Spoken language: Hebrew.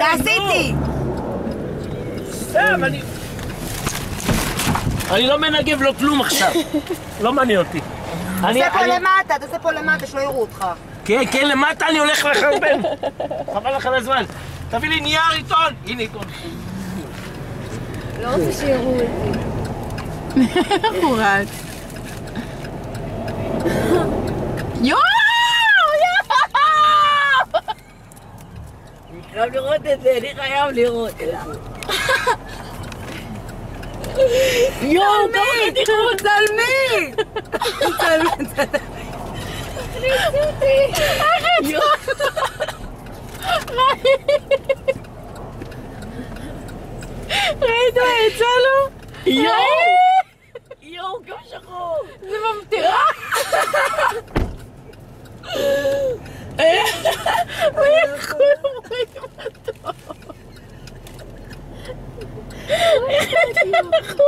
תעשיתי! סתם, אני לא מנגב לו כלום עכשיו. לא מעניין אותי. תעשה פה למטה, תעשה פה למטה, שלא יראו אותך. כן, כן, למטה אני הולך לחרבן. חבל לך על הזמן. תביא לי נייר עיתון. הנה עיתון. לא רוצה שיראו אותי. איך הוא רץ? יואו! אני חייב לראות את זה, אני חייב לראות את זה. יואו, כמה חתיכות, צלמי! צלמי, צלמי. תכניסי אותי. ראית מה יצא לו? יואו! יואו, כמה שחור. זה ממטרה. הוא יכול רואים אותו.